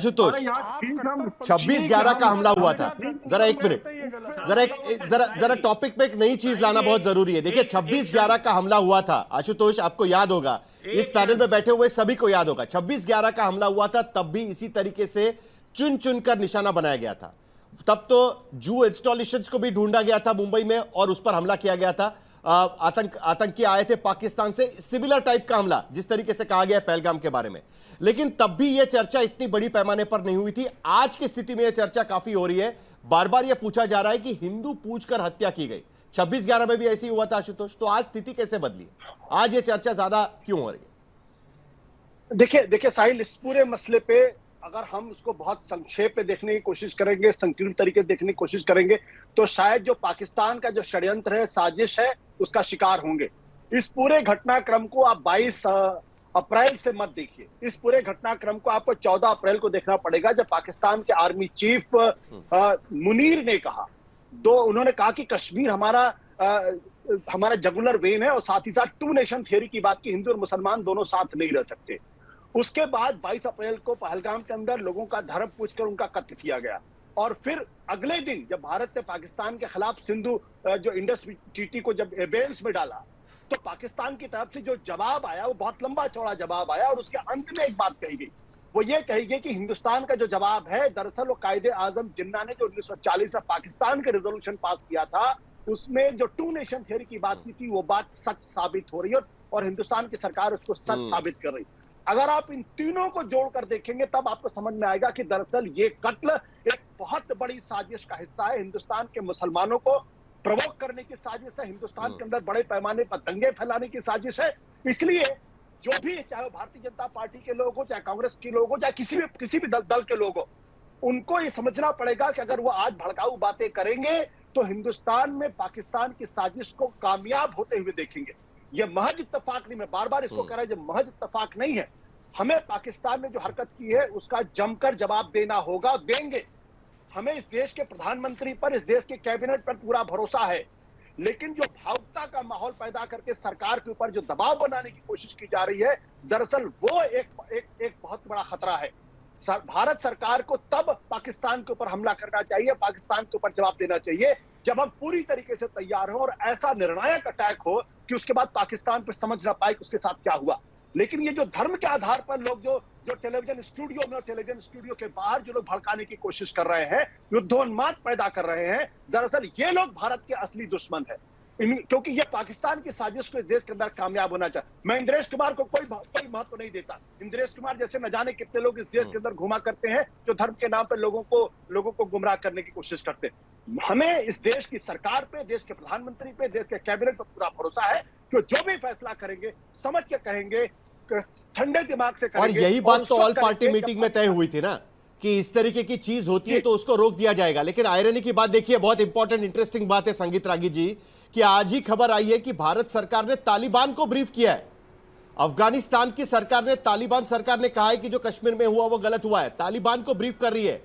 आशुतोष, अरे यहाँ ठीक हम 26/11 का हमला हुआ था। जरा एक मिनट, जरा टॉपिक पे एक नई चीज लाना बहुत जरूरी है। देखिए 26/11 का हमला हुआ था आशुतोष, आपको याद होगा, इस पैनल में बैठे हुए सभी को याद होगा, 26/11 का हमला हुआ था, तब भी इसी तरीके से चुन चुन कर निशाना बनाया गया था। तब तो जू इंस्टॉलेशंस को भी ढूंढा गया था मुंबई में और उस पर हमला किया गया था। आतंकी आए थे पाकिस्तान से, सिमिलर टाइप का हमला जिस तरीके से कहा गया पहलगाम के बारे में, लेकिन तब भी यह चर्चा इतनी बड़ी पैमाने पर नहीं हुई थी। आज की स्थिति में यह चर्चा काफी हो रही है, बार बार यह पूछा जा रहा है कि हिंदू पूछकर हत्या की गई। 26/11 में भी ऐसी हुआ था आशुतोष, तो आज स्थिति कैसे बदली, आज यह चर्चा ज्यादा क्यों हो रही है? देखिए साहिल, इस पूरे मसले पे अगर हम उसको बहुत संक्षेप में देखने की कोशिश करेंगे, संकीर्ण तरीके से देखने की कोशिश करेंगे, तो शायद जो पाकिस्तान का जो षड्यंत्र है, साजिश है, उसका शिकार होंगे। इस पूरे घटनाक्रम को आप 22 अप्रैल से मत देखिए, इस पूरे घटनाक्रम को आपको 14 अप्रैल को देखना पड़ेगा, जब पाकिस्तान के आर्मी चीफ मुनीर ने कहा, उन्होंने कहा कि कश्मीर हमारा जगुलर वेन है, और साथ ही साथ 2 नेशन थियरी की बात की, हिंदू और मुसलमान दोनों साथ नहीं रह सकते। उसके बाद 22 अप्रैल को पहलगाम के अंदर लोगों का धर्म पूछकर उनका कत्ल किया गया, और फिर अगले दिन जब भारत ने पाकिस्तान के खिलाफ सिंधु जो इंडस ट्रीटी को जब एबेंस में डाला, तो पाकिस्तान की तरफ से जो जवाब आया वो बहुत लंबा चौड़ा जवाब आया, और उसके अंत में एक बात कही गई, वो ये कही गई कि हिंदुस्तान का जो जवाब है, दरअसल वो कायदे आजम जिन्ना ने जो 1940 में पाकिस्तान के रेजोल्यूशन पास किया था, उसमें जो 2 नेशन थियरी की बात की थी, वो बात सच साबित हो रही है, और हिंदुस्तान की सरकार उसको सच साबित कर रही। अगर आप इन तीनों को जोड़कर देखेंगे, तब आपको समझ में आएगा कि दरअसल ये कत्ल एक बहुत बड़ी साजिश का हिस्सा है, हिंदुस्तान के मुसलमानों को प्रवोक करने की साजिश है, हिंदुस्तान के अंदर बड़े पैमाने पर दंगे फैलाने की साजिश है। इसलिए जो भी, चाहे वो भारतीय जनता पार्टी के लोग हो, चाहे कांग्रेस के लोग हो, चाहे किसी भी दल के लोग हो, उनको ये समझना पड़ेगा कि अगर वो आज भड़काऊ बातें करेंगे, तो हिंदुस्तान में पाकिस्तान की साजिश को कामयाब होते हुए देखेंगे। ये महज इत्तेफाक नहीं, मैं बार बार इसको कह रहा हूं, जो महज इत्तेफाक नहीं है। हमें पाकिस्तान ने जो हरकत की है उसका जमकर जवाब देना होगा, देंगे। हमें इस देश के प्रधानमंत्री पर, इस देश के कैबिनेट पर पूरा भरोसा है, लेकिन जो भावुकता का माहौल पैदा करके सरकार के ऊपर जो दबाव बनाने की कोशिश की जा रही है, दरअसल वो एक बहुत बड़ा खतरा है। भारत सरकार को तब पाकिस्तान के ऊपर हमला करना चाहिए, पाकिस्तान के ऊपर जवाब देना चाहिए, जब हम पूरी तरीके से तैयार हो और ऐसा निर्णायक अटैक हो कि उसके बाद पाकिस्तान पर समझ ना पाए कि उसके साथ क्या हुआ। लेकिन ये जो धर्म के आधार पर लोग जो टेलीविजन स्टूडियो में और टेलीविजन स्टूडियो के बाहर जो लोग भड़काने की कोशिश कर रहे हैं, युद्धोन्माद पैदा कर रहे हैं, दरअसल ये लोग भारत के असली दुश्मन है, क्योंकि ये पाकिस्तान की साजिश को इस देश के अंदर कामयाब होना चाहिए। मैं इंद्रेश कुमार को कोई महत्व नहीं देता। इंद्रेश कुमार जैसे न जाने कितने लोग इस देश के अंदर घुमा करते हैं, जो धर्म के नाम पर लोगों को गुमराह करने की कोशिश करते हैं। हमें इस देश की सरकार पे, देश के प्रधानमंत्री पे, देश के कैबिनेट पर पूरा भरोसा है कि जो भी फैसला करेंगे समझ के कहेंगे, ठंडे दिमाग से करेंगे। और यही बात तो ऑल पार्टी मीटिंग में तय हुई थी ना, कि इस तरीके की चीज होती है तो उसको रोक दिया जाएगा। लेकिन आयरनी की बात देखिए, बहुत इंपॉर्टेंट इंटरेस्टिंग बात है संगीत रागी जी, कि आज ही खबर आई है कि भारत सरकार ने तालिबान को ब्रीफ किया है। अफगानिस्तान की सरकार ने, तालिबान सरकार ने कहा है कि जो कश्मीर में हुआ वो गलत हुआ है, तालिबान को ब्रीफ कर रही है।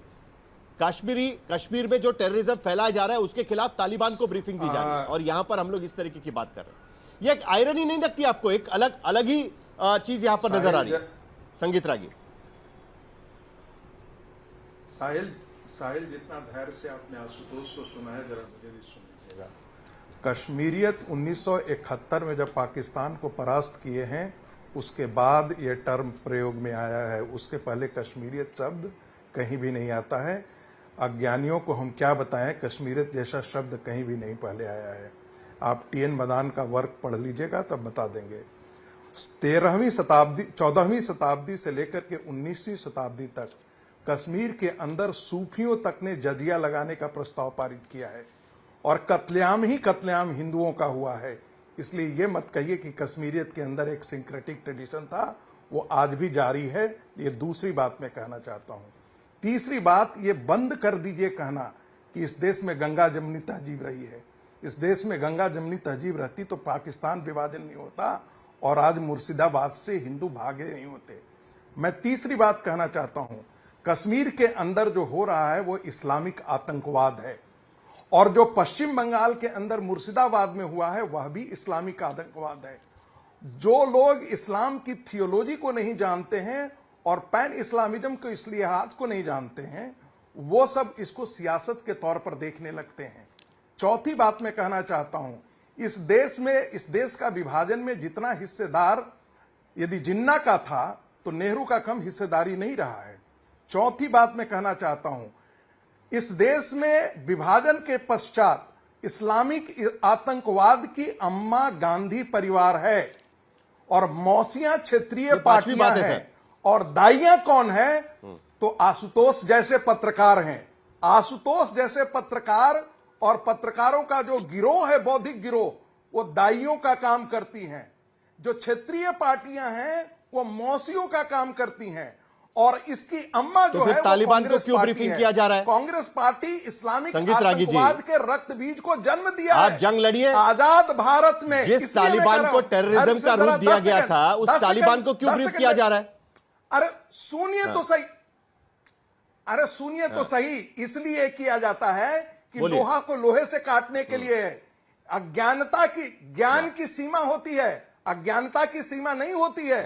कश्मीर में जो टेररिज्म फैलाया जा रहा है उसके खिलाफ तालिबान को ब्रीफिंग दी जा रही है, और यहां पर हम लोग इस तरीके की बात कर रहे हैं। ये एक आयरनी नहीं लगती आपको? एक अलग ही चीज यहां पर नजर आ रही है संगीत रागी। साहिल जितना धैर्य से आपने आशुतोष को सुना है, जरा मुझे भी सुन लीजिएगा। कश्मीरियत 1971 में जब पाकिस्तान को परास्त किए हैं, उसके बाद ये टर्म प्रयोग में आया है। उसके पहले कश्मीरियत शब्द कहीं भी नहीं आता है। अज्ञानियों को हम क्या बताएं, कश्मीरियत जैसा शब्द कहीं भी नहीं पहले आया है। आप TN मदान का वर्क पढ़ लीजिएगा तब बता देंगे। 14वीं शताब्दी से लेकर के 19वीं शताब्दी तक कश्मीर के अंदर सूफियों तक ने जजिया लगाने का प्रस्ताव पारित किया है, और कत्लेआम ही कत्लेआम हिंदुओं का हुआ है। इसलिए ये मत कहिए कि कश्मीरियत के अंदर एक सिंक्रेटिक ट्रेडिशन था, वो आज भी जारी है। ये दूसरी बात मैं कहना चाहता हूं। तीसरी बात, ये बंद कर दीजिए कहना कि इस देश में गंगा जमनी तहजीब रही है। इस देश में गंगा जमनी तहजीब रहती तो पाकिस्तान विभाजन नहीं होता, और आज मुर्शिदाबाद से हिंदू भागे नहीं होते। मैं तीसरी बात कहना चाहता हूं, कश्मीर के अंदर जो हो रहा है वो इस्लामिक आतंकवाद है, और जो पश्चिम बंगाल के अंदर मुर्शिदाबाद में हुआ है वह भी इस्लामिक आतंकवाद है। जो लोग इस्लाम की थियोलॉजी को नहीं जानते हैं और पैन इस्लामिज्म को इस लिहाज को नहीं जानते हैं, वो सब इसको सियासत के तौर पर देखने लगते हैं। चौथी बात मैं कहना चाहता हूं, इस देश का विभाजन में जितना हिस्सेदार यदि जिन्ना का था तो नेहरू का कम हिस्सेदारी नहीं रहा है। चौथी बात मैं कहना चाहता हूं, इस देश में विभाजन के पश्चात इस्लामिक आतंकवाद की अम्मा गांधी परिवार है और मौसियां क्षेत्रीय पार्टियां हैं और दाइयां कौन है? तो आशुतोष जैसे पत्रकार हैं। आशुतोष जैसे पत्रकार और पत्रकारों का जो गिरोह है, बौद्धिक गिरोह, वो दाइयों का काम करती हैं। जो क्षेत्रीय पार्टियां हैं वो मौसियों का काम करती हैं और इसकी अम्मा जो है तालिबान को क्यों ब्रीफिंग किया जा रहा है? कांग्रेस पार्टी इस्लामिक आतंकवाद के रक्त बीज को जन्म दिया है। आप जंग लड़िए। आजाद भारत में जिस तालिबान को टेररिज्म का रूप दिया गया था, उस तालिबान को क्यों ब्रीफ किया जा रहा है? अरे सुनिए तो सही, अरे सुनिए तो सही, इसलिए किया जाता है कि लोहा को लोहे से काटने के लिए है। अज्ञानता की, ज्ञान की सीमा होती है, अज्ञानता की सीमा नहीं होती है।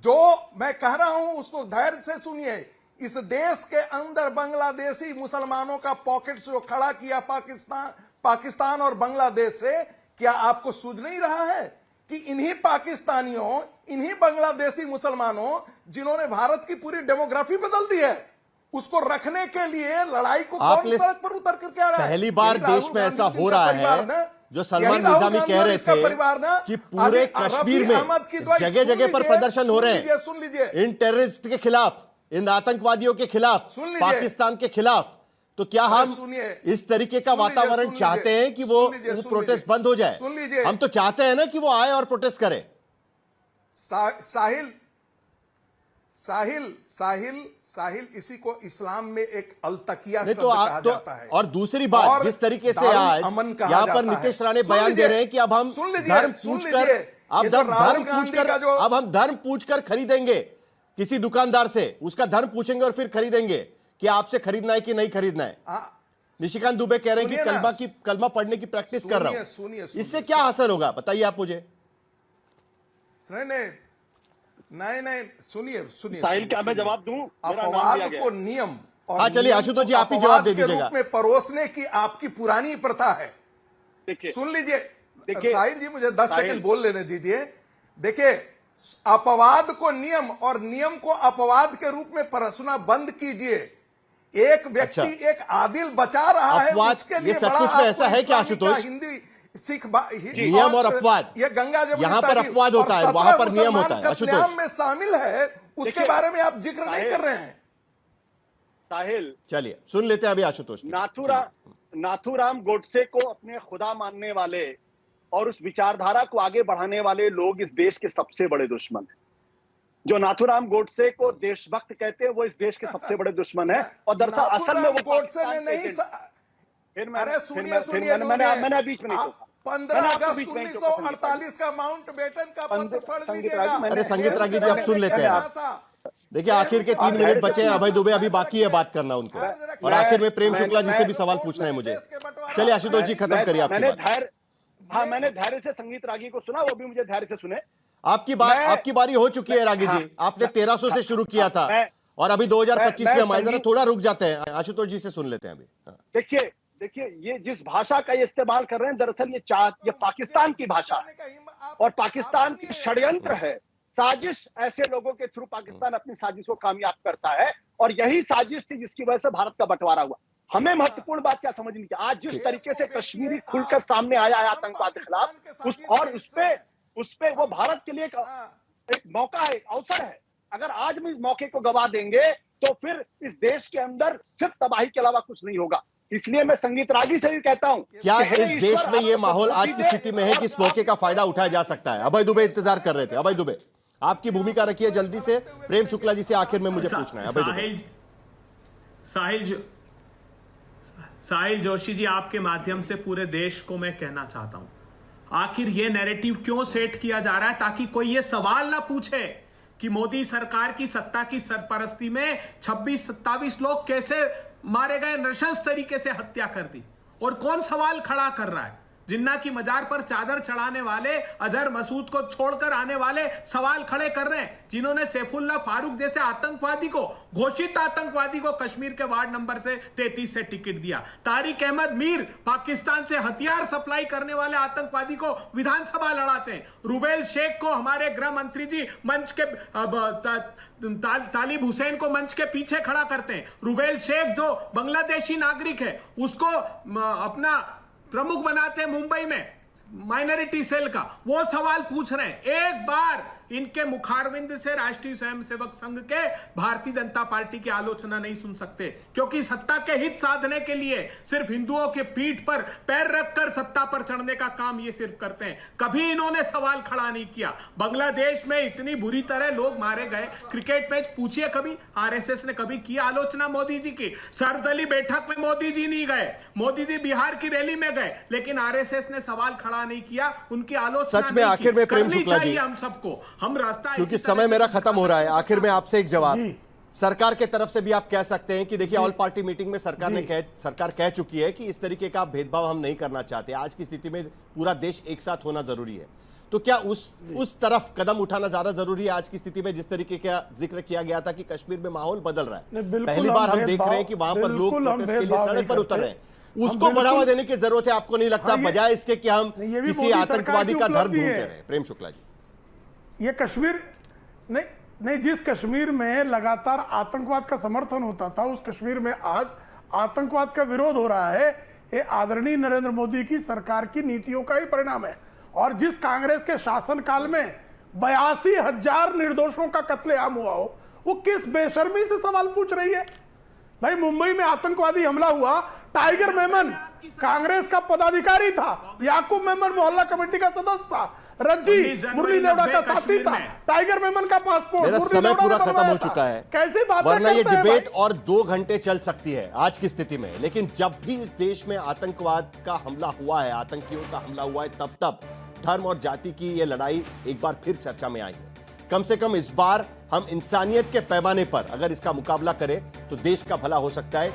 जो मैं कह रहा हूं उसको धैर्य से सुनिए। इस देश के अंदर बांग्लादेशी मुसलमानों का पॉकेट जो खड़ा किया पाकिस्तान और बांग्लादेश से, क्या आपको सूझ नहीं रहा है कि इन्हीं पाकिस्तानियों, इन्हीं बांग्लादेशी मुसलमानों जिन्होंने भारत की पूरी डेमोग्राफी बदल दी है, उसको रखने के लिए लड़ाई को कौन सड़क पर उतर कर क्या रहा है? पहली बार देश में ऐसा हो रहा है जो सलमान निजामी कह रहे थे कि पूरे कश्मीर में जगह जगह पर प्रदर्शन हो रहे हैं, सुन लीजिए, इन टेररिस्ट के खिलाफ, इन आतंकवादियों के खिलाफ, पाकिस्तान के खिलाफ। तो क्या हम इस तरीके का वातावरण चाहते हैं कि वो प्रोटेस्ट बंद हो जाए? हम तो चाहते हैं ना कि वो आए और प्रोटेस्ट करें। साहिल इसी को इस्लाम में एक अलतकिया नहीं तो आप तो कहा जाता है। और दूसरी बात, जिस तरीके से आज यहां पर नीतीश राणे बयान दे रहे हैं कि अब हम धर्म पूछकर, अब हम धर्म पूछकर खरीदेंगे किसी दुकानदार से, उसका धर्म पूछेंगे और फिर खरीदेंगे कि आपसे खरीदना है कि नहीं खरीदना है। निशिकांत दुबे कह रहे हैं कि कलमा पढ़ने की प्रैक्टिस कर रहा हूं। इससे क्या असर होगा बताइए आप मुझे। नहीं, सुनिए साहिल, क्या मैं जवाब दूं? अपवाद को नियम और हाँ चलिए आशुतोष जी आप ही जवाब दे दीजिएगा। में परोसने की आपकी पुरानी प्रथा है। देखिए, सुन लीजिए साहिल जी, मुझे 10 सेकंड बोल लेने दीजिए। देखिए, अपवाद को नियम और नियम को अपवाद के रूप में परोसना बंद कीजिए। एक व्यक्ति एक आदिल बचा रहा है, उसके लिए सब कुछ में ऐसा है क्या आशुतोष? हिंदी सिख नियम और अपवाद, ये गंगा यहां पर अपवाद होता है, वहां पर नियम होता है। आशुतोष में शामिल है, उसके बारे में आप जिक्र नहीं कर रहे हैं। साहिल, चलिए सुन लेते हैं अभी आशुतोष। नाथूराम गोडसे को अपने खुदा मानने वाले और उस विचारधारा को आगे बढ़ाने वाले लोग इस देश के सबसे बड़े दुश्मन हैं। जो नाथूराम गोडसे को देशभक्त कहते हैं, वो इस देश के सबसे बड़े दुश्मन है। और दरअसल असल में वो गोडसे ने नहीं, मैंने बीच में नहीं, 15 अगस्त 1948 का माउंट बेटन का पत्र पढ़ लीजिएगा। अरे संगीत रागी जी आप सुन लेते हैं। देखिए आखिर के 3 मिनट बचे हैं, अभय दुबे अभी बाकी है बात करना उनको, और आखिर में प्रेम शुक्ला जी से भी सवाल पूछना है मुझे। चलिए आशुतोष जी खत्म करिए आपकी बात। मैंने धैर्य से संगीत रागी को सुना, वो भी मुझे धैर्य से सुने। आपकी बारी हो चुकी है रागी जी। आपने 1300 से शुरू किया था और अभी 2025 में हमारे जरा थोड़ा रुक जाते हैं। आशुतोष जी से सुन लेते हैं अभी। देखिए ये जिस भाषा का ये इस्तेमाल कर रहे हैं, दरअसल ये पाकिस्तान की भाषा है और पाकिस्तान की षड्यंत्र है, साजिश। ऐसे लोगों के थ्रू पाकिस्तान अपनी साजिश को कामयाब करता है और यही साजिश थी जिसकी वजह से भारत का बंटवारा हुआ। हमें महत्वपूर्ण बात क्या समझनी चाहिए, आज जिस तरीके से कश्मीरी खुलकर सामने आया है आतंकवाद के खिलाफ, उस पे वो भारत के लिए एक मौका है, एक अवसर है। अगर आज भी इस मौके को गवा देंगे तो फिर इस देश के अंदर सिर्फ तबाही के अलावा कुछ नहीं होगा। इसलिए मैं संगीत रागी से भी कहता हूं, क्या इस देश में ये माहौल आज की स्थिति में है कि इस मौके का फायदा उठाया जा सकता है? अभय दुबे इंतजार कर रहे थे। अभय दुबे आपकी भूमिका रखिए जल्दी से। प्रेम शुक्ला जी से आखिर में मुझे पूछना है। अभय दुबे। साहिल जोशी जी, आपके माध्यम से पूरे देश को मैं कहना चाहता हूं, आखिर ये नैरेटिव क्यों सेट किया जा रहा है ताकि कोई ये सवाल ना पूछे कि मोदी सरकार की सत्ता की सरपरस्ती में 26-27 लोग कैसे मारे गए, नृशंस तरीके से हत्या कर दी, और कौन सवाल खड़ा कर रहा है? जिन्ना की मजार पर चादर चढ़ाने वाले, अजहर मसूद को छोड़कर आने वाले सवाल खड़े कर रहे हैं, जिन्होंने सैफुल्लाह फारूक जैसे आतंकवादी को, घोषित आतंकवादी को कश्मीर के वार्ड नंबर से 33 से टिकट दिया। तारिक अहमद मीर पाकिस्तान से हथियार सप्लाई करने वाले आतंकवादी को विधानसभा लड़ाते हैं। रुबेल शेख को हमारे गृह मंत्री जी मंच के तालिब हुसैन को मंच के पीछे खड़ा करते हैं। रुबेल शेख जो बांग्लादेशी नागरिक है उसको अपना प्रमुख बनाते हैं मुंबई में माइनॉरिटी सेल का। वो सवाल पूछ रहे हैं। एक बार इनके मुखारविंद से राष्ट्रीय स्वयंसेवक संघ के भारतीय जनता पार्टी की आलोचना नहीं सुन सकते, क्योंकि सत्ता के हित साधने के लिए सिर्फ हिंदुओं के पीठ पर पैर रखकर सत्ता पर चढ़ने का काम ये सिर्फ करते हैं। कभी इन्होंने सवाल खड़ा नहीं किया। बांग्लादेश में इतनी बुरी तरह लोग मारे गए, क्रिकेट मैच पूछिए कभी आरएसएस ने कभी की आलोचना मोदी जी की? सरदली बैठक में मोदी जी नहीं गए, मोदी जी बिहार की रैली में गए, लेकिन आरएसएस ने सवाल खड़ा नहीं किया, उनकी आलोचना सच में आखिर में प्रेम शुक्ला जी, हम सबको, हम रास्ता, क्योंकि समय मेरा खत्म हो रहा है, आखिर में आपसे एक जवाब सरकार के तरफ से भी आप कह सकते हैं कि देखिए ऑल पार्टी मीटिंग में सरकार कह चुकी है कि इस तरीके का भेदभाव हम नहीं करना चाहते। आज की स्थिति में पूरा देश एक साथ होना जरूरी है, तो क्या उस तरफ कदम उठाना ज्यादा जरूरी है आज की स्थिति में? जिस तरीके का जिक्र किया गया था कि कश्मीर में माहौल बदल रहा है, पहली बार हम देख रहे हैं कि वहां पर लोग प्रोटेस्ट के लिए सड़क पर उतर रहे हैं, उसको बढ़ावा देने की जरूरत है। आपको नहीं लगता बजाय इसके कि हम किसी आतंकवादी का धर्म ढूंढते रहे? प्रेम शुक्ला जी, ये कश्मीर नहीं, जिस कश्मीर में लगातार आतंकवाद का समर्थन होता था, उस कश्मीर में आज आतंकवाद का विरोध हो रहा है। ये आदरणीय नरेंद्र मोदी की सरकार की नीतियों का ही परिणाम है। और जिस कांग्रेस के शासनकाल में 82,000 निर्दोषों का कत्लेआम हुआ हो, वो किस बेशर्मी से सवाल पूछ रही है? भाई, मुंबई में आतंकवादी हमला हुआ, टाइगर मेमन कांग्रेस का पदाधिकारी था, याकूब मेमन मोहल्ला कमेटी का सदस्य था, रज्जी मुरली देवड़ा का साथी था, टाइगर मेमन का पासपोर्ट। मेरा समय पूरा खत्म हो चुका है, कैसी बात, वरना ये डिबेट और 2 घंटे चल सकती है आज की स्थिति में। लेकिन जब भी इस देश में आतंकवाद का हमला हुआ है, आतंकियों का हमला हुआ है, तब धर्म और जाति की ये लड़ाई एक बार फिर चर्चा में आई है। कम से कम इस बार हम इंसानियत के पैमाने पर अगर इसका मुकाबला करें तो देश का भला हो सकता है।